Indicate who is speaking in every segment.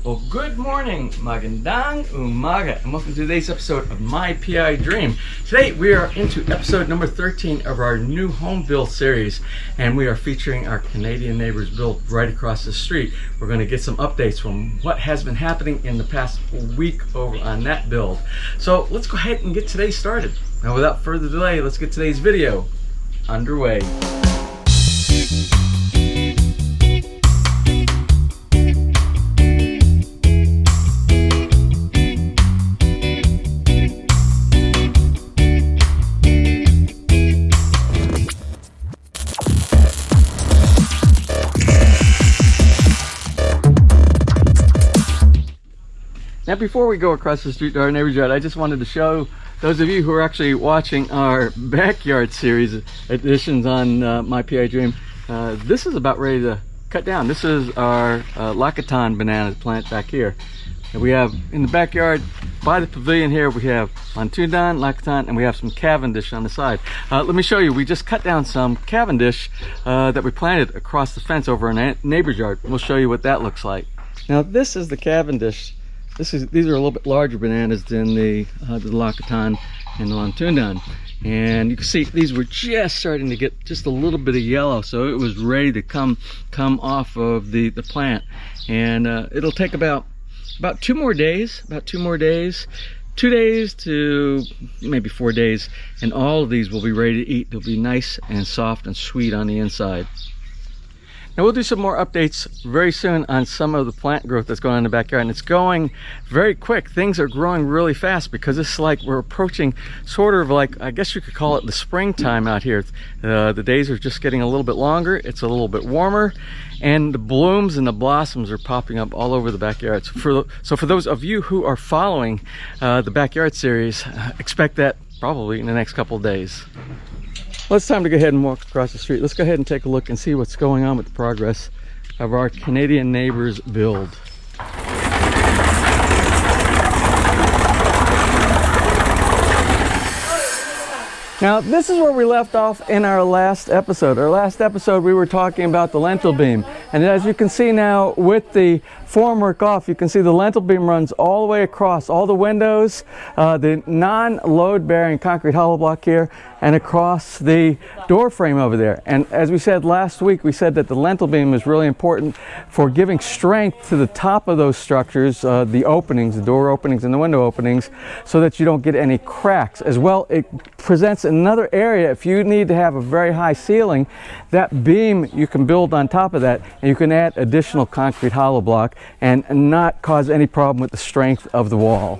Speaker 1: Well, good morning, magandang umaga, and welcome to today's episode of My PI Dream. Today we are into episode number 13 of our new home build series, and we are featuring our Canadian neighbors build right across the street. We're going to get some updates from what has been happening in the past week over on that build. So let's go ahead and get today started. Now without further delay, let's get today's video underway. Now before we go across the street to our neighbor's yard, I just wanted to show those of you who are actually watching our backyard series editions on My PI Dream, this is about ready to cut down. This is our Lyre banana plant back here. And we have in the backyard by the pavilion here, we have Montundan, Lyre, and we have some Cavendish on the side. Let me show you, we just cut down some Cavendish that we planted across the fence over in our neighbor's yard. We'll show you what that looks like. Now this is the Cavendish. These are a little bit larger bananas than the Lyre and the Montundan. And you can see these were just starting to get just a little bit of yellow, so it was ready to come off of the plant. And it'll take about 2 more days, 2 days to maybe 4 days, and all of these will be ready to eat. They'll be nice and soft and sweet on the inside. Now we'll do some more updates very soon on some of the plant growth that's going on in the backyard, and it's going very quick. Things are growing really fast because it's like we're approaching sort of like, I guess you could call it the springtime out here. The days are just getting a little bit longer, it's a little bit warmer, and the blooms and the blossoms are popping up all over the backyard. So for those of you who are following the backyard series, expect that probably in the next couple of days. Well, it's time to go ahead and walk across the street. Let's go ahead and take a look and see what's going on with the progress of our Canadian neighbors build. Now, this is where we left off in our last episode. Our last episode, we were talking about the lentil beam. And as you can see now, with the formwork off, you can see the lentil beam runs all the way across all the windows, the non-load bearing concrete hollow block here, and across the door frame over there. And as we said last week, we said that the lentil beam is really important for giving strength to the top of those structures, the openings, the door openings and the window openings, so that you don't get any cracks. As well, it presents another area. If you need to have a very high ceiling, that beam you can build on top of that, and you can add additional concrete hollow block and not cause any problem with the strength of the wall.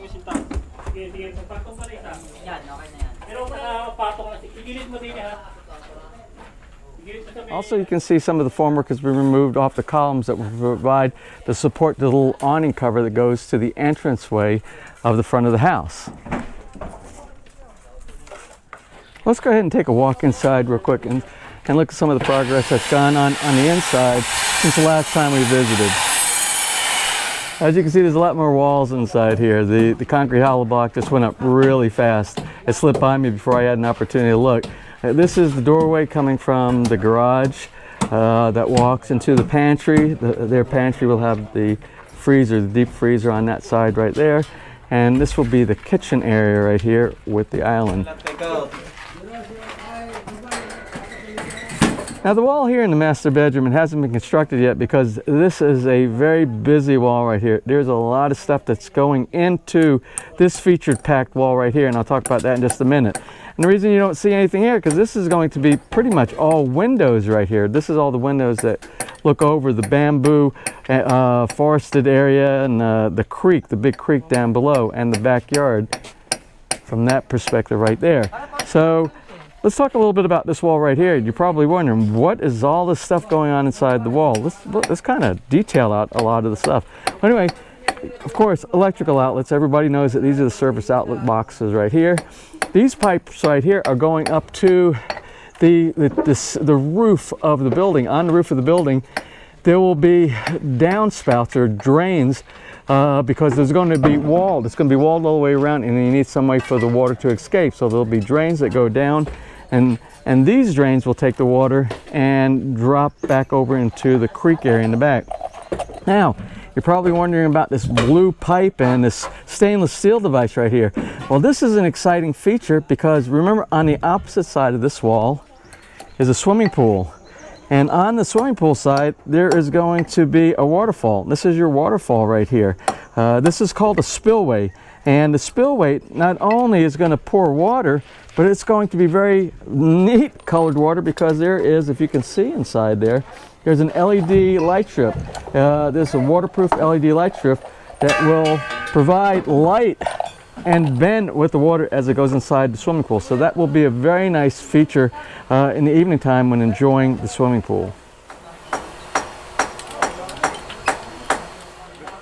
Speaker 1: Also, you can see some of the formwork has been removed off the columns that will provide to support the little awning cover that goes to the entranceway of the front of the house. Let's go ahead and take a walk inside real quick and look at some of the progress that's gone on the inside since the last time we visited. As you can see, there's a lot more walls inside here. The concrete hollow block just went up really fast. It slipped by me before I had an opportunity to look. This is the doorway coming from the garage that walks into the pantry. Their pantry will have the freezer, the deep freezer on that side right there. And this will be the kitchen area right here with the island. Now the wall here in the master bedroom, it hasn't been constructed yet because this is a very busy wall right here. There's a lot of stuff that's going into this featured packed wall right here, and I'll talk about that in just a minute. And the reason you don't see anything here, because this is going to be pretty much all windows right here. This is all the windows that look over the bamboo forested area and the creek, the big creek down below, and the backyard from that perspective right there. So let's talk a little bit about this wall right here. You're probably wondering, what is all this stuff going on inside the wall? Let's kind of detail out a lot of the stuff. Anyway, of course, electrical outlets. Everybody knows that these are the service outlet boxes right here. These pipes right here are going up to the roof of the building. On the roof of the building, there will be downspouts or drains because there's going to be walled. It's going to be walled all the way around, and you need some way for the water to escape. So there'll be drains that go down, and these drains will take the water and drop back over into the creek area in the back. Now, You're probably wondering about this blue pipe and this stainless steel device right here. Well, this is an exciting feature because remember, on the opposite side of this wall is a swimming pool. And on the swimming pool side, there is going to be a waterfall. This is your waterfall right here. This is called a spillway. And the spillway not only is going to pour water, but it's going to be very neat colored water because there is, if you can see inside there, there's an LED light strip. There's a waterproof LED light strip that will provide light and bend with the water as it goes inside the swimming pool. So that will be a very nice feature in the evening time when enjoying the swimming pool.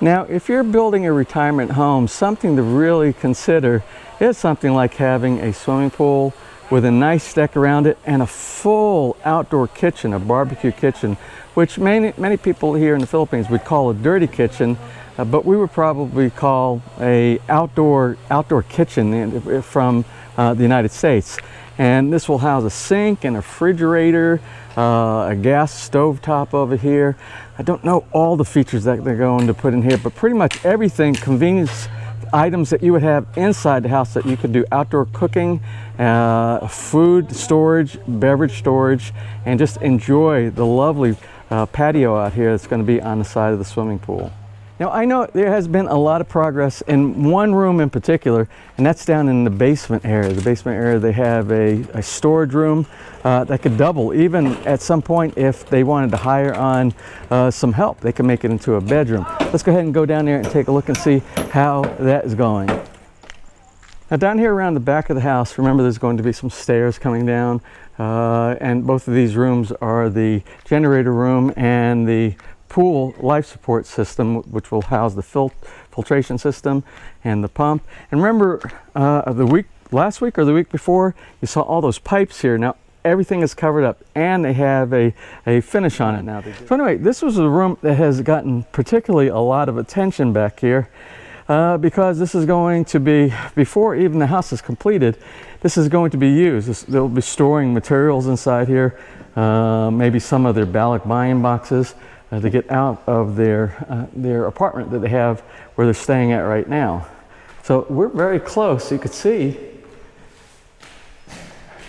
Speaker 1: Now, if you're building a retirement home, something to really consider is something like having a swimming pool with a nice deck around it and a full outdoor kitchen, a barbecue kitchen, which many people here in the Philippines would call a dirty kitchen, but we would probably call a outdoor kitchen from the United States. And this will house a sink and a refrigerator, a gas stove top over here. I don't know all the features that they're going to put in here, but pretty much everything, convenience items that you would have inside the house that you could do outdoor cooking, food storage, beverage storage, and just enjoy the lovely patio out here that's going to be on the side of the swimming pool. Now, I know there has been a lot of progress in one room in particular, and that's down in the basement area. The basement area, they have a storage room that could double, even at some point if they wanted to hire on some help, they can make it into a bedroom. Let's go ahead and go down there and take a look and see how that is going. Now, down here around the back of the house, remember there's going to be some stairs coming down, and both of these rooms are the generator room and the pool life support system, which will house the filtration system and the pump. And remember, last week or the week before, you saw all those pipes here. Now everything is covered up, and they have a finish on it now. So anyway, this was a room that has gotten particularly a lot of attention back here because this is going to be, before even the house is completed, this is going to be used. They'll be storing materials inside here, maybe some of their ballot buying boxes, to get out of their apartment that they have where they're staying at right now. So we're very close, you could see,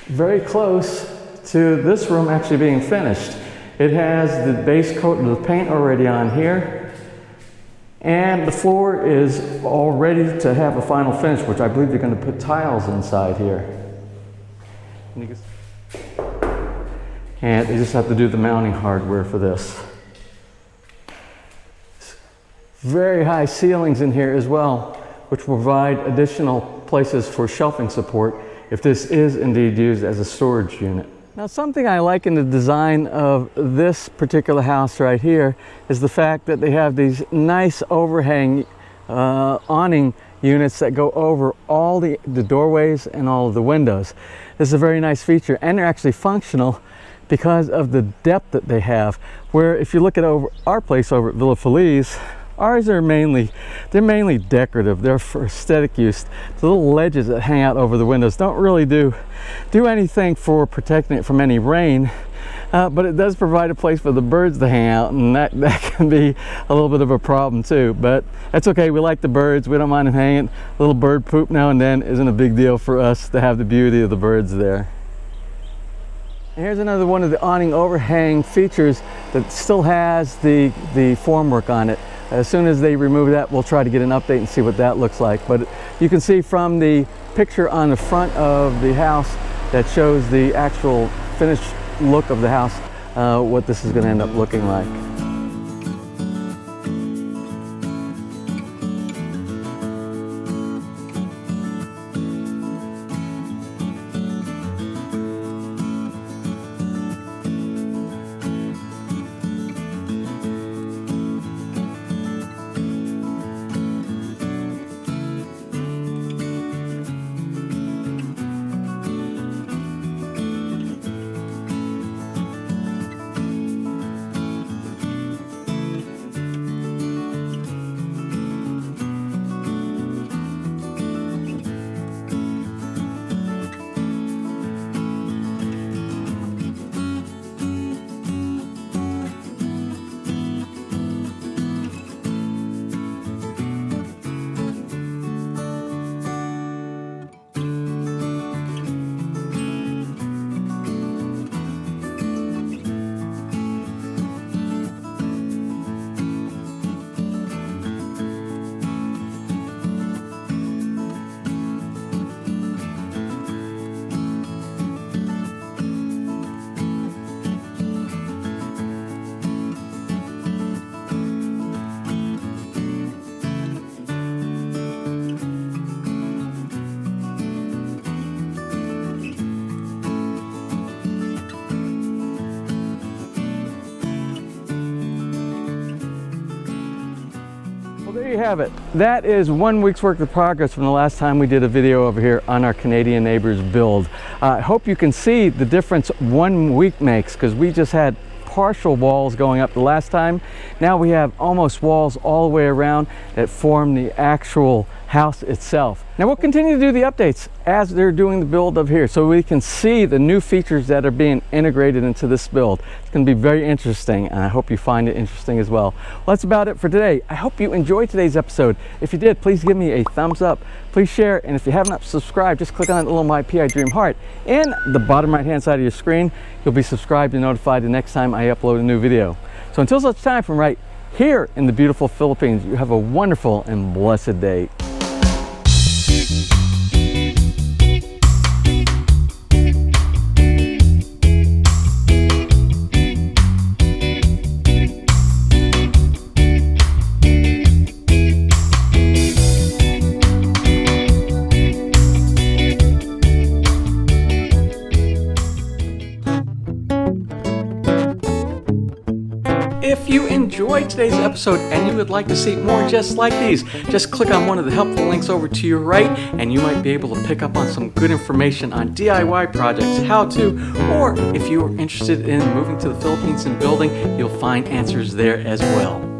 Speaker 1: very close to this room actually being finished. It has the base coat of the paint already on here, and the floor is all ready to have a final finish, which I believe they're going to put tiles inside here. And they just have to do the mounting hardware for this. Very high ceilings in here as well, which will provide additional places for shelving support if this is indeed used as a storage unit. Now, something I like in the design of this particular house right here is the fact that they have these nice overhang awning units that go over all the doorways and all of the windows. This is a very nice feature, and they're actually functional because of the depth that they have. Where if you look at our place over at Villa Feliz, ours are mainly decorative. They're for aesthetic use. The little ledges that hang out over the windows don't really do anything for protecting it from any rain, but it does provide a place for the birds to hang out, and that can be a little bit of a problem too. But that's okay. We like the birds. We don't mind them hanging. A little bird poop now and then isn't a big deal for us to have the beauty of the birds there. And here's another one of the awning overhang features that still has the formwork on it. As soon as they remove that, we'll try to get an update and see what that looks like. But you can see from the picture on the front of the house that shows the actual finished look of the house, what this is going to end up looking like. There you have it. That is 1 week's worth of progress from the last time we did a video over here on our Canadian neighbors build. I hope you can see the difference 1 week makes, because we just had partial walls going up the last time. Now we have almost walls all the way around that form the actual house itself. Now we'll continue to do the updates as they're doing the build of here, so we can see the new features that are being integrated into this build. It's going to be very interesting, and I hope you find it interesting as well. Well, that's about it for today. I hope you enjoyed today's episode. If you did, please give me a thumbs up. Please share, and if you have not subscribed, just click on that little My PI Dream heart in the bottom right hand side of your screen. You'll be subscribed and notified the next time I upload a new video. So until such time, from right here in the beautiful Philippines, you have a wonderful and blessed day. If you enjoyed today's episode and you would like to see more just like these, just click on one of the helpful links over to your right and you might be able to pick up on some good information on DIY projects, how to, or if you are interested in moving to the Philippines and building, you'll find answers there as well.